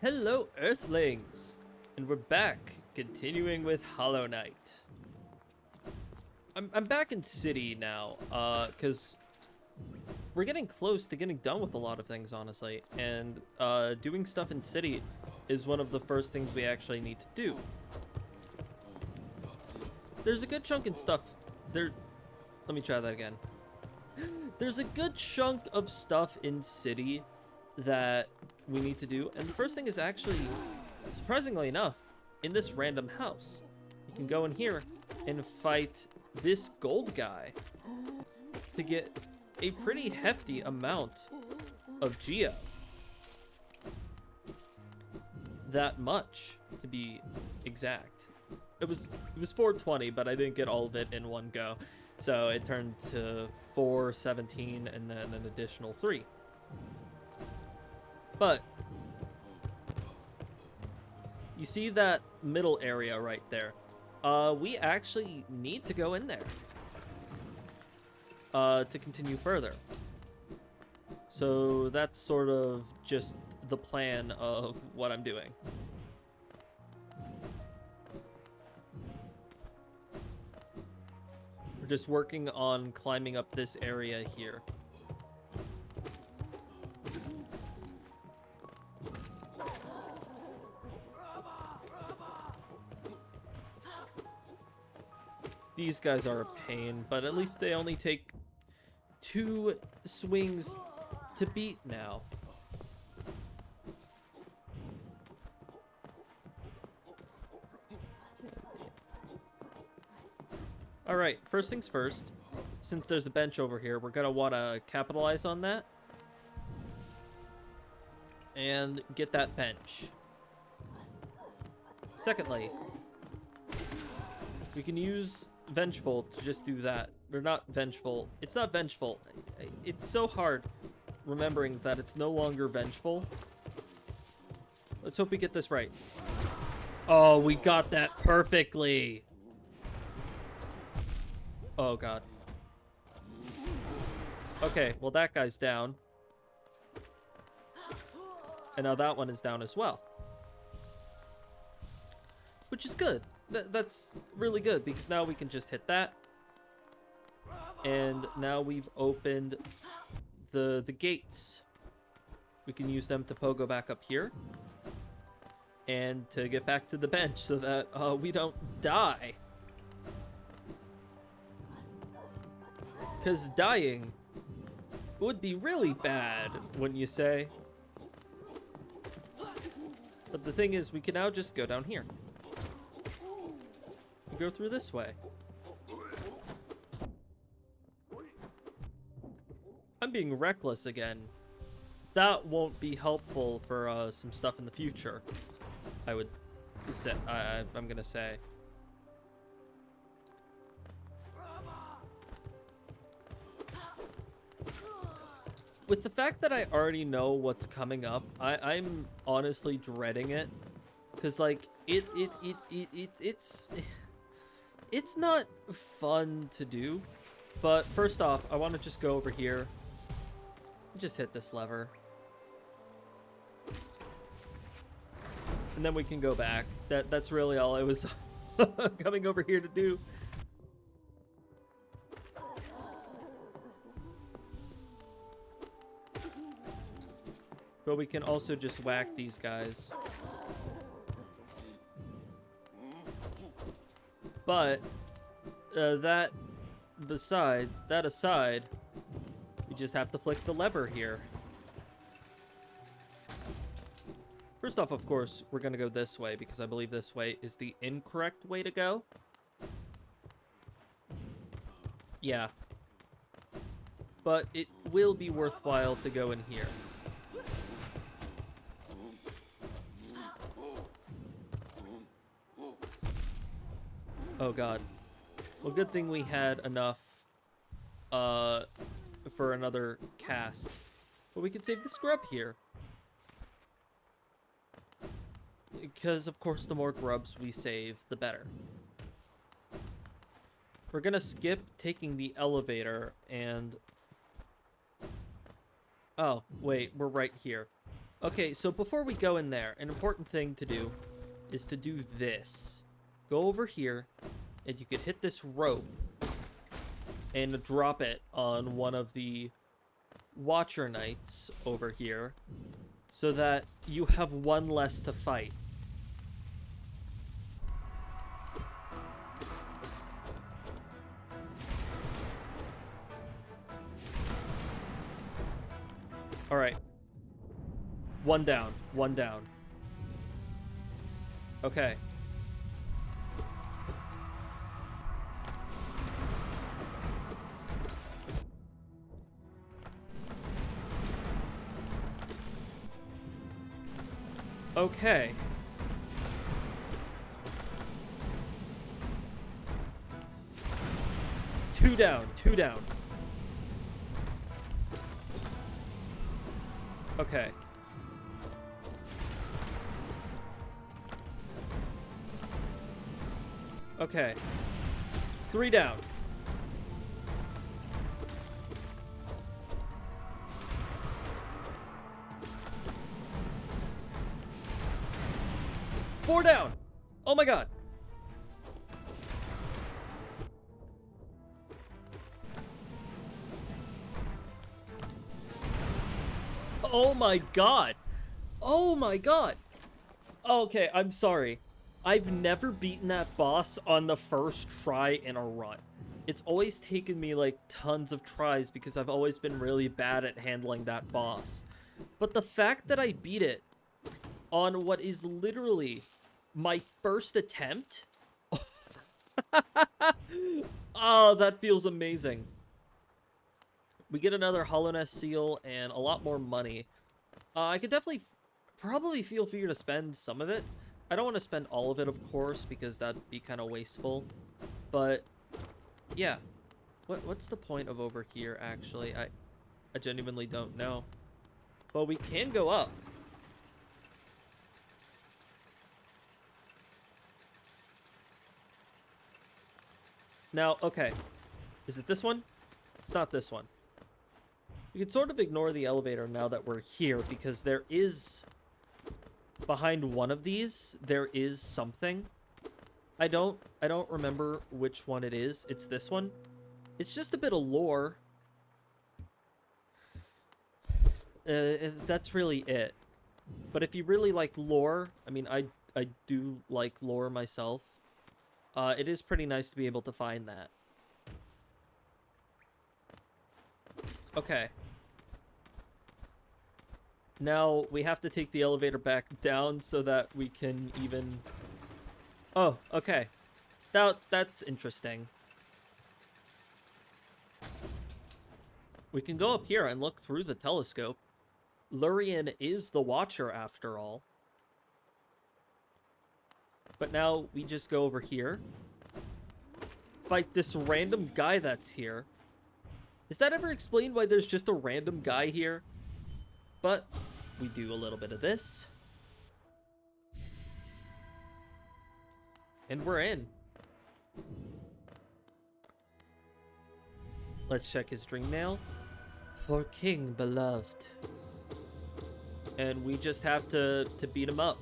Hello, Earthlings! And we're back, continuing with Hollow Knight. I'm back in City now, because we're getting close to getting done with a lot of things, honestly. And, doing stuff in City is one of the first things we actually need to do. There's a good chunk of stuff there. Let me try that again. There's a good chunk of stuff in City that we need to do, and the first thing is actually, surprisingly enough, in this random house. You can go in here and fight this gold guy to get a pretty hefty amount of geo. That much, to be exact. It was 420, but I didn't get all of it in one go, so it turned to 417 and then an additional 3. But you see that middle area right there? We actually need to go in there to continue further. So that's sort of just the plan of what I'm doing. We're just working on climbing up this area here. These guys are a pain, but at least they only take 2 swings to beat now. Alright, first things first. Since there's a bench over here, we're gonna want to capitalize on that. And get that bench. Secondly, we can use Vengeful to just do that. Or not Vengeful. It's not Vengeful. It's so hard remembering that it's no longer Vengeful. Let's hope we get this right. Oh, we got that perfectly. Oh, God. Okay, well, that guy's down. And now that one is down as well. Which is good. That's really good, because now we can just hit that. And now we've opened the gates. We can use them to pogo back up here. And to get back to the bench so that we don't die. Because dying would be really bad, wouldn't you say? But the thing is, we can now just go down here. We go through this way. I'm being reckless again. That won't be helpful for some stuff in the future, I would say. I'm gonna say. With the fact that I already know what's coming up, I'm honestly dreading it, because like it's not fun to do. But first off, I want to just go over here and just hit this lever, and then we can go back. That's really all I was coming over here to do. But we can also just whack these guys. But that aside, we just have to flick the lever here. First off, of course, we're gonna go this way because I believe this way is the incorrect way to go. Yeah. But it will be worthwhile to go in here. Oh, God. Well, good thing we had enough for another cast. But we can save the scrub here. Because, of course, the more grubs we save, the better. We're gonna skip taking the elevator and... Oh, wait, we're right here. Okay, so before we go in there, an important thing to do is to do this. Go over here, and you could hit this rope and drop it on one of the Watcher Knights over here so that you have one less to fight. All right. One down. One down. Okay. Okay. Two down. Two down. Okay. Okay. Three down. Four down. Oh my god. Oh my god. Oh my god. Okay, I'm sorry. I've never beaten that boss on the first try in a run. It's always taken me like tons of tries because I've always been really bad at handling that boss. But the fact that I beat it on what is literally my first attempt. Oh, that feels amazing. We get another Hollowness seal and a lot more money. I could definitely probably feel free to spend some of it. I don't want to spend all of it, of course, because that'd be kind of wasteful. But yeah, what's the point of over here? Actually, I genuinely don't know. But we can go up. Now, okay, is it this one? It's not this one. We can sort of ignore the elevator now that we're here because there is, behind one of these, there is something. I don't remember which one it is. It's this one. It's just a bit of lore. That's really it. But if you really like lore, I mean, I do like lore myself. It is pretty nice to be able to find that. Okay. Now we have to take the elevator back down so that we can even... Oh, okay. That's interesting. We can go up here and look through the telescope. Lurian is the Watcher after all. But now we just go over here. Fight this random guy that's here. Is that ever explained why there's just a random guy here? But we do a little bit of this. And we're in. Let's check his dream mail. For King Beloved. And we just have to beat him up.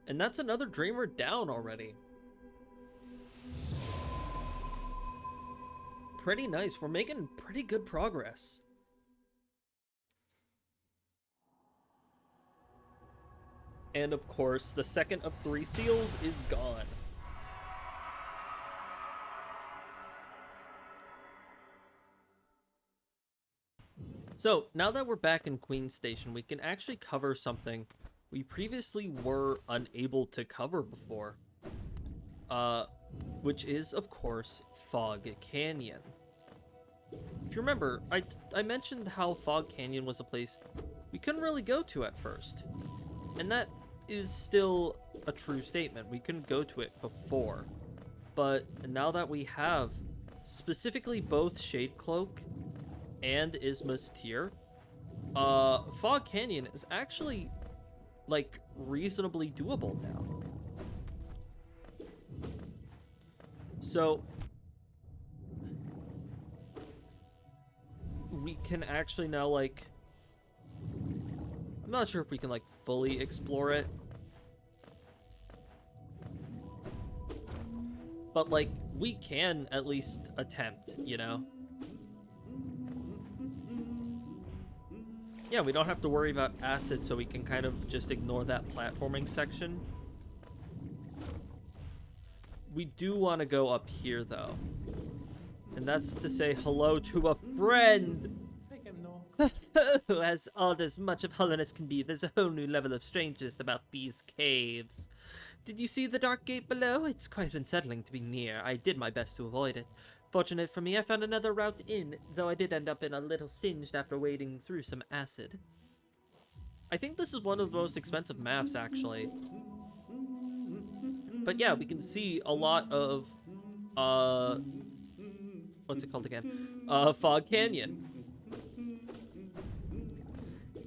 And that's another dreamer down already. Pretty nice. We're making pretty good progress. And of course, the second of 3 seals is gone. So, now that we're back in Queen Station, we can actually cover something we previously were unable to cover before. Which is, of course, Fog Canyon. If you remember, I mentioned how Fog Canyon was a place we couldn't really go to at first. And that is still a true statement. We couldn't go to it before. But now that we have specifically both Shade Cloak and Isma's Tear, Fog Canyon is actually, like, reasonably doable now. So we can actually now, like, I'm not sure if we can, like, fully explore it. But, like, we can at least attempt, you know? Yeah, we don't have to worry about acid, so we can kind of just ignore that platforming section. We do want to go up here, though. And that's to say hello to a friend! As odd as much of hollowness can be, there's a whole new level of strangeness about these caves. Did you see the dark gate below? It's quite unsettling to be near. I did my best to avoid it. Fortunate for me, I found another route in, though I did end up in a little singed after wading through some acid. I think this is one of the most expensive maps, actually. But yeah, we can see a lot of, what's it called again? Fog Canyon.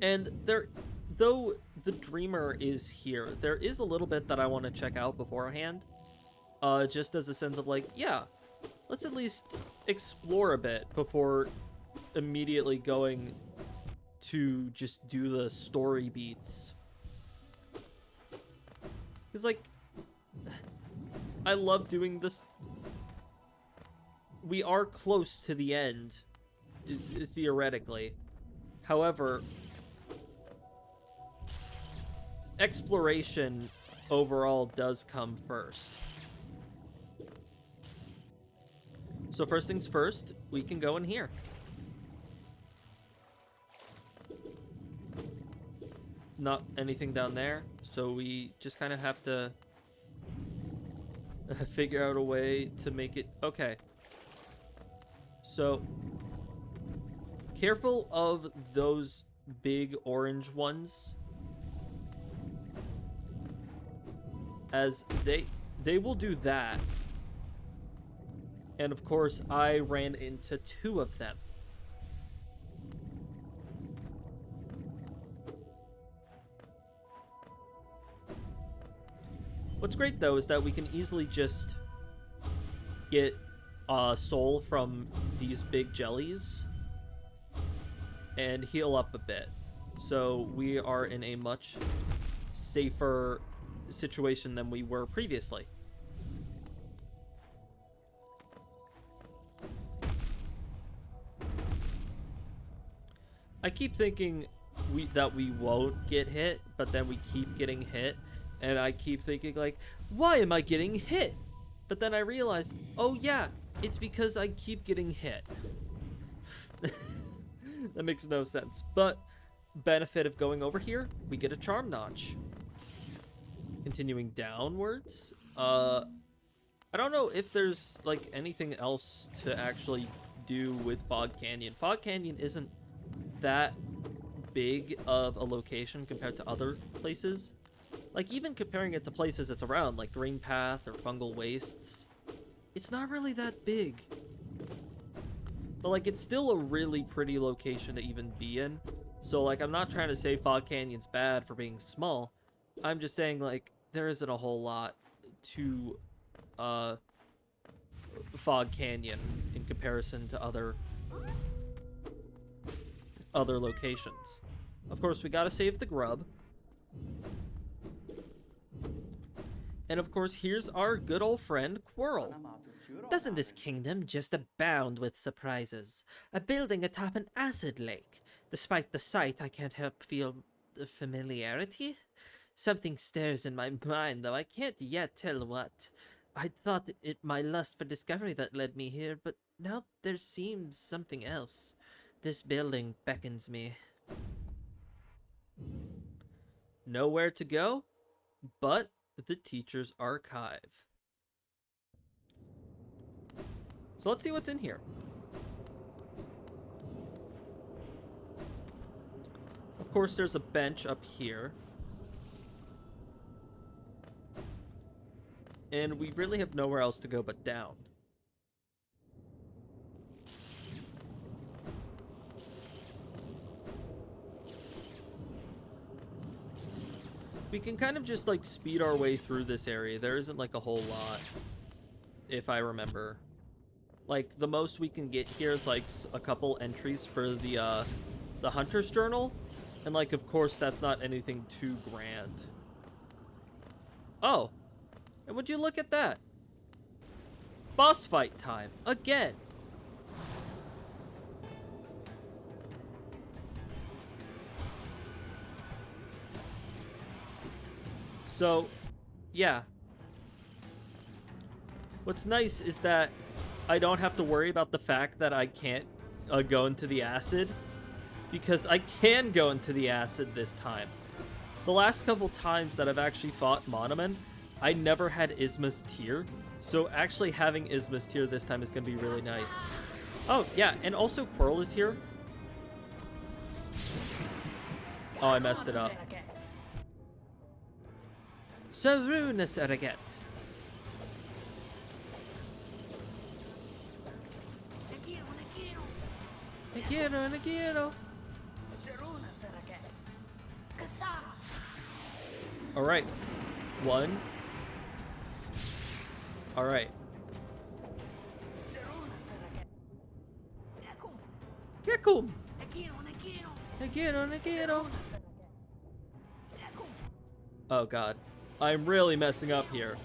And there, though the Dreamer is here, there is a little bit that I want to check out beforehand. Just as a sense of like, yeah, let's at least explore a bit before immediately going to just do the story beats. Because, like, I love doing this. We are close to the end, theoretically. However, exploration overall does come first. So first things first, we can go in here. Not anything down there, so we just kind of have to figure out a way to make it okay. So careful of those big orange ones, as they will do that. And of course, I ran into 2 of them. What's great, though, is that we can easily just get soul from these big jellies and heal up a bit. So we are in a much safer situation than we were previously. I keep thinking that we won't get hit, but then we keep getting hit. And I keep thinking, like, why am I getting hit? But then I realize, oh yeah, it's because I keep getting hit. That makes no sense. But benefit of going over here, we get a charm notch. Continuing downwards. I don't know if there's, like, anything else to actually do with Fog Canyon. Fog Canyon isn't that big of a location compared to other places. Like, even comparing it to places it's around, like Green Path or Fungal Wastes, it's not really that big. But, like, it's still a really pretty location to even be in. So, like, I'm not trying to say Fog Canyon's bad for being small. I'm just saying, like, there isn't a whole lot to Fog Canyon in comparison to other locations. Of course, we gotta save the grub. And of course, here's our good old friend, Quirrell. Doesn't this kingdom just abound with surprises? A building atop an acid lake. Despite the sight, I can't help feel the familiarity. Something stirs in my mind, though I can't yet tell what. I thought it my lust for discovery that led me here, but now there seems something else. This building beckons me. Nowhere to go, but the teacher's archive. So let's see what's in here. Of course, there's a bench up here. And we really have nowhere else to go but down. We can kind of just, like, speed our way through this area. There isn't, like, a whole lot. if I remember. Like, the most we can get here is, like, a couple entries for the Hunter's Journal. And, like, of course, that's not anything too grand. Oh, and would you look at that? Boss fight time, again. So, yeah. What's nice is that I don't have to worry about the fact that I can't go into the acid, because I can go into the acid this time. The last couple times that I've actually fought Monoman, I never had Isma's Tear, so actually having Isma's Tear this time is going to be really nice. Oh, yeah, and also Quirrell is here. Oh, I messed it up. Saruna Saraget. Nagiro. Alright. One. Alright. Gettin. Nagiro. Oh god. I'm really messing up here.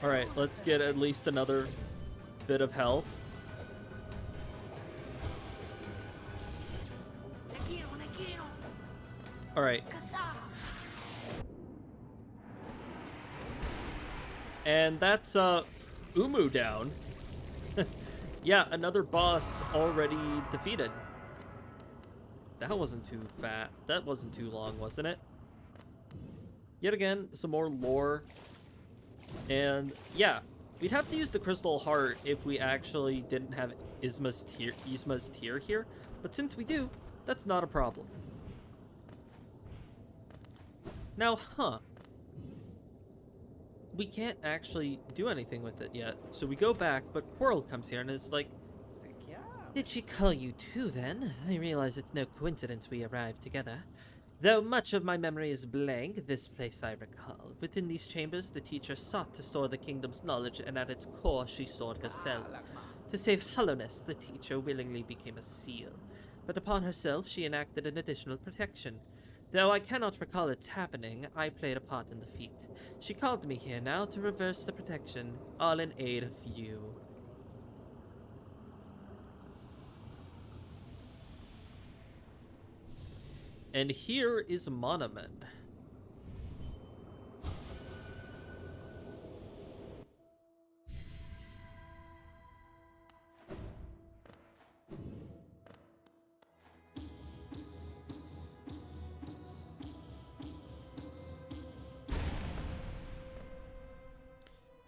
Alright, let's get at least another bit of health. Alright. And that's Uumuu down. Yeah, another boss already defeated. That wasn't too fat. That wasn't too long, wasn't it? Yet again, some more lore. And yeah, we'd have to use the Crystal Heart if we actually didn't have Isma's Tear here. But since we do, that's not a problem. Now, we can't actually do anything with it yet. So we go back, but Quirrell comes here and is like, "Did she call you too, then? I realize it's no coincidence we arrived together. Though much of my memory is blank, this place I recall. Within these chambers, the teacher sought to store the kingdom's knowledge, and at its core, she stored herself. To save hollowness, the teacher willingly became a seal. But upon herself, she enacted an additional protection. Though I cannot recall its happening, I played a part in the feat. She called me here now to reverse the protection, all in aid of you." And here is Monoman.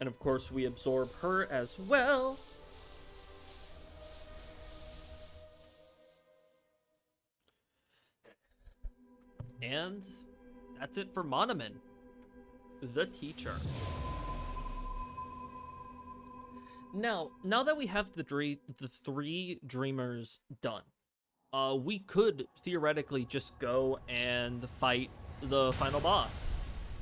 And of course we absorb her as well. And that's it for Monoman, the teacher. Now that we have the three dreamers done, we could theoretically just go and fight the final boss.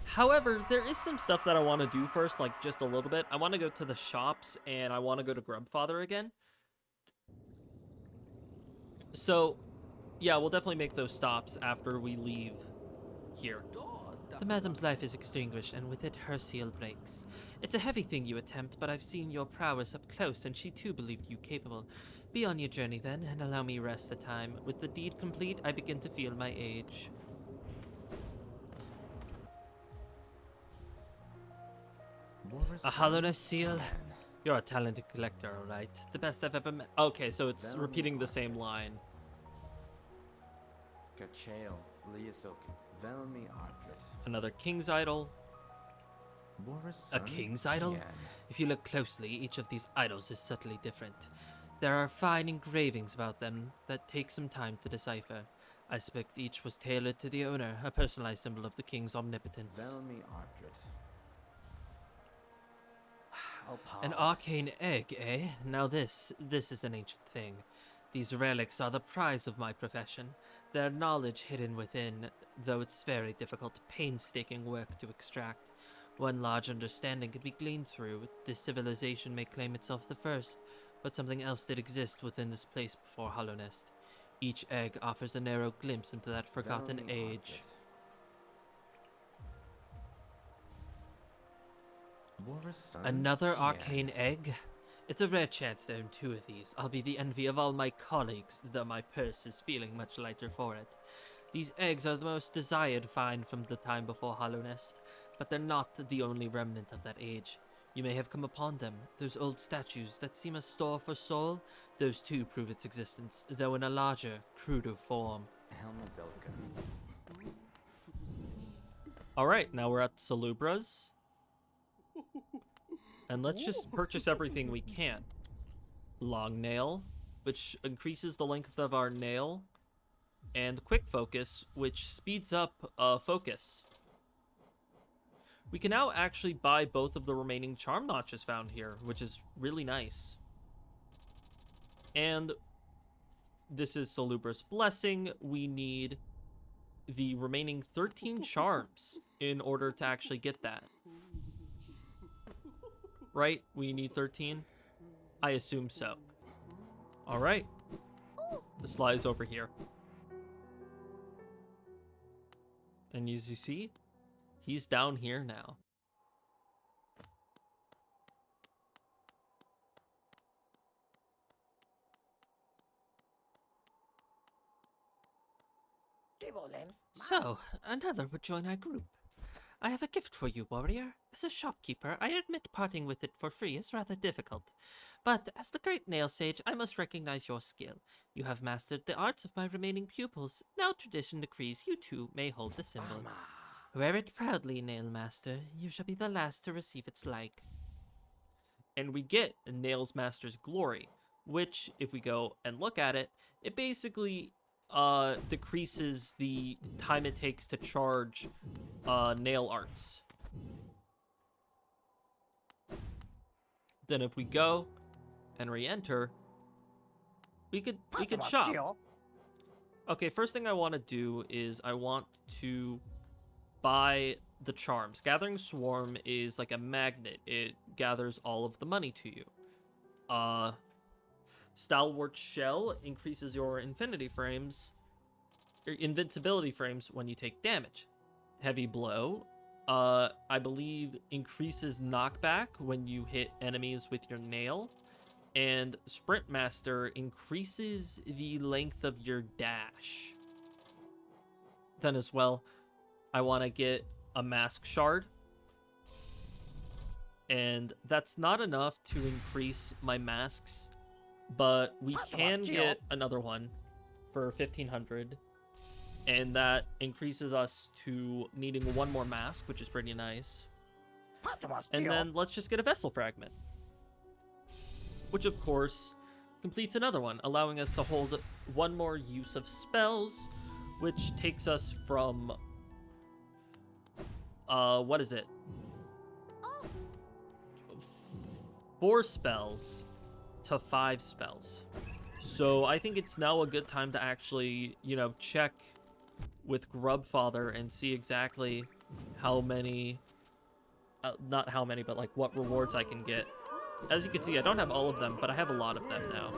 However, there is some stuff that I want to do first, like just a little bit. I want to go to the shops and I want to go to Grubfather again. So yeah, we'll definitely make those stops after we leave here. The madam's life is extinguished, and with it, her seal breaks. It's a heavy thing you attempt, but I've seen your prowess up close, and she too believed you capable. Be on your journey then, and allow me rest a time. With the deed complete, I begin to feel my age. A hollowness seal? You're a talented collector, alright. The best I've ever met. Okay, so it's repeating the same line. Another king's idol. A king's idol? If you look closely, each of these idols is subtly different. There are fine engravings about them that take some time to decipher. I suspect each was tailored to the owner, a personalized symbol of the king's omnipotence. An arcane egg, eh? Now this is an ancient thing. These relics are the prize of my profession, their knowledge hidden within, though it's very difficult, painstaking work to extract. One large understanding can be gleaned through. This civilization may claim itself the first, but something else did exist within this place before Hollow Nest. Each egg offers a narrow glimpse into that forgotten age. Another arcane egg? It's a rare chance to own 2 of these. I'll be the envy of all my colleagues, though my purse is feeling much lighter for it. These eggs are the most desired find from the time before Hollow Nest, but they're not the only remnant of that age. You may have come upon them. Those old statues that seem a store for soul, those too prove its existence, though in a larger, cruder form. Alright, now we're at Salubra's. And let's just purchase everything we can. Long nail, which increases the length of our nail. And quick focus, which speeds up focus. We can now actually buy both of the remaining charm notches found here, which is really nice. And this is Salubra's Blessing. We need the remaining 13 charms in order to actually get that. Right? We need 13? I assume so. Alright. The Sly's over here. And as you see, he's down here now. So, another would join our group. I have a gift for you, warrior. As a shopkeeper, I admit parting with it for free is rather difficult. But as the great nail sage, I must recognize your skill. You have mastered the arts of my remaining pupils. Now tradition decrees you too may hold the symbol. Wear it proudly, Nail Master. You shall be the last to receive its like. And we get Nails Master's Glory, which, if we go and look at it, it basically decreases the time it takes to charge nail arts. Then if we go and re-enter, we could shop. Okay, first thing I want to do is I want to buy the charms. Gathering Swarm is like a magnet. It gathers all of the money to you. Stalwart Shell increases your invincibility frames when you take damage. Heavy Blow, I believe, increases knockback when you hit enemies with your nail. And Sprint Master increases the length of your dash. Then as well, I want to get a Mask Shard. And that's not enough to increase my masks, but we can get another one for 1500. And that increases us to needing one more mask, which is pretty nice. And then let's just get a Vessel Fragment, which of course completes another one, allowing us to hold one more use of spells, which takes us from, what is it? 4 spells to 5 spells. So I think it's now a good time to actually, check with Grubfather and see exactly how many, not how many, but like what rewards I can get. As you can see, I don't have all of them, but I have a lot of them now.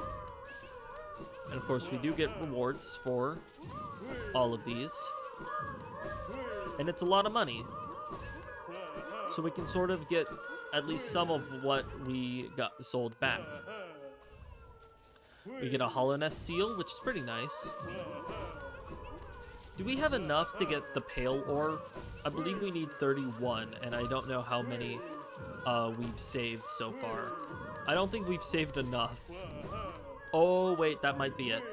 And of course, we do get rewards for all of these. And it's a lot of money. So we can sort of get at least some of what we got sold back. We get a Hollow Nest Seal, which is pretty nice. Do we have enough to get the Pale Ore? I believe we need 31, and I don't know how many we've saved so far. I don't think we've saved enough. Oh, wait, that might be it.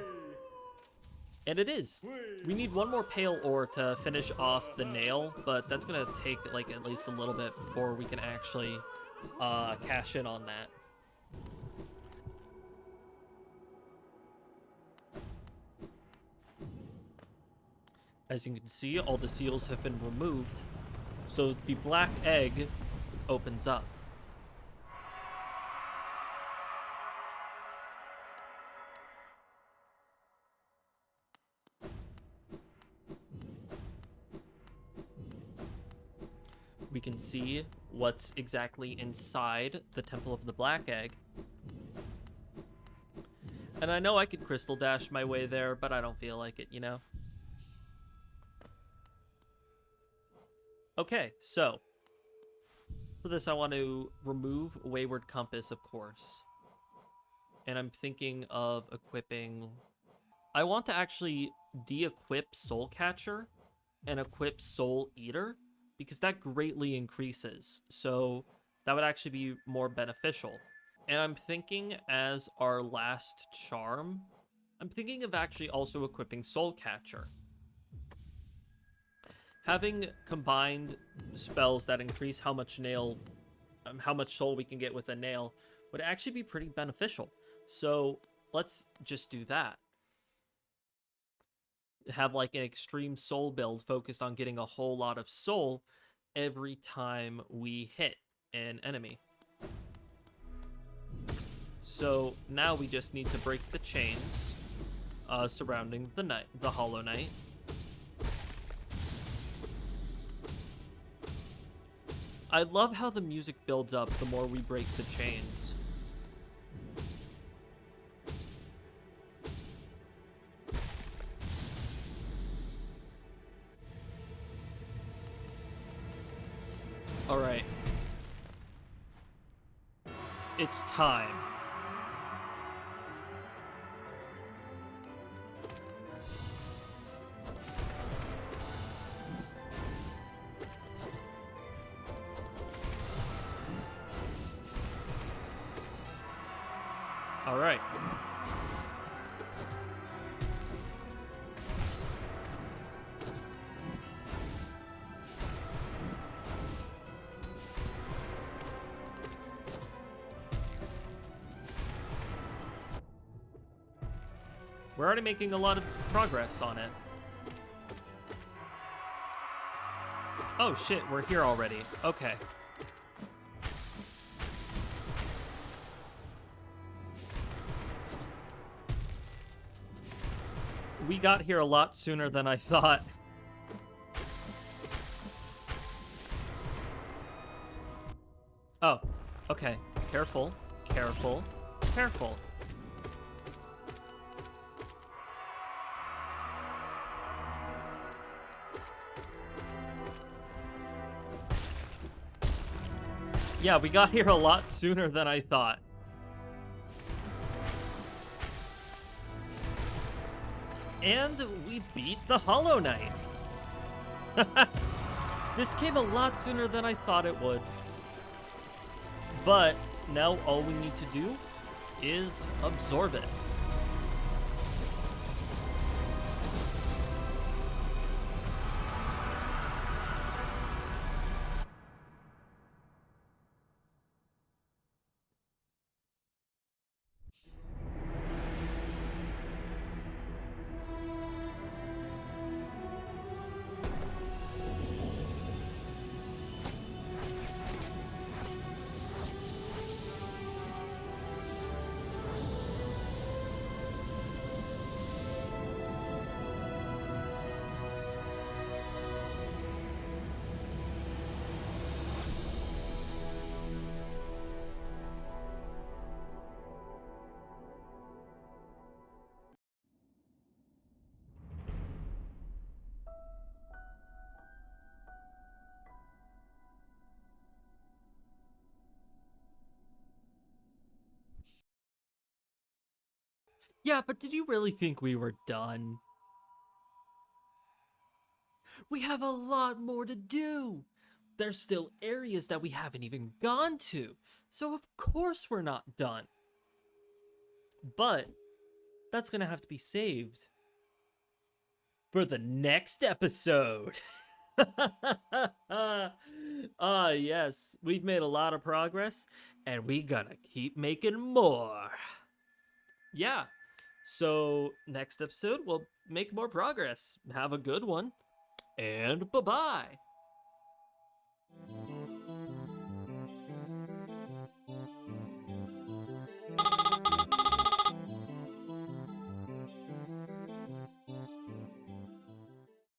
And it is. We need one more Pale Ore to finish off the nail, but that's going to take like at least a little bit before we can actually cash in on that. As you can see, all the seals have been removed, so the black egg opens up. we can see what's exactly inside the Temple of the Black Egg. And I know I could crystal dash my way there, but I don't feel like it, you know? Okay, so for this I want to remove Wayward Compass, of course. And I'm thinking of equipping... I want to actually de-equip Soul Catcher and equip Soul Eater, because that greatly increases. So that would actually be more beneficial. And I'm thinking as our last charm, I'm thinking of actually also equipping Soul Catcher. Having combined spells that increase how much soul we can get with a nail would actually be pretty beneficial. So let's just do that. Have like an extreme soul build focused on getting a whole lot of soul every time we hit an enemy. So now we just need to break the chains surrounding the Hollow Knight. I love how the music builds up the more we break the chains. All right. It's time. All right. We're already making a lot of progress on it. Oh shit, we're here already. Okay. We got here a lot sooner than I thought. Oh, okay. Careful, careful, careful. Yeah, we got here a lot sooner than I thought. And we beat the Hollow Knight. This came a lot sooner than I thought it would. But now all we need to do is absorb it. Yeah, but did you really think we were done? We have a lot more to do. There's still areas that we haven't even gone to. So of course we're not done. But that's gonna have to be saved for the next episode. Yes, we've made a lot of progress and we gotta keep making more. Yeah, so next episode we'll make more progress. Have a good one, and bye-bye.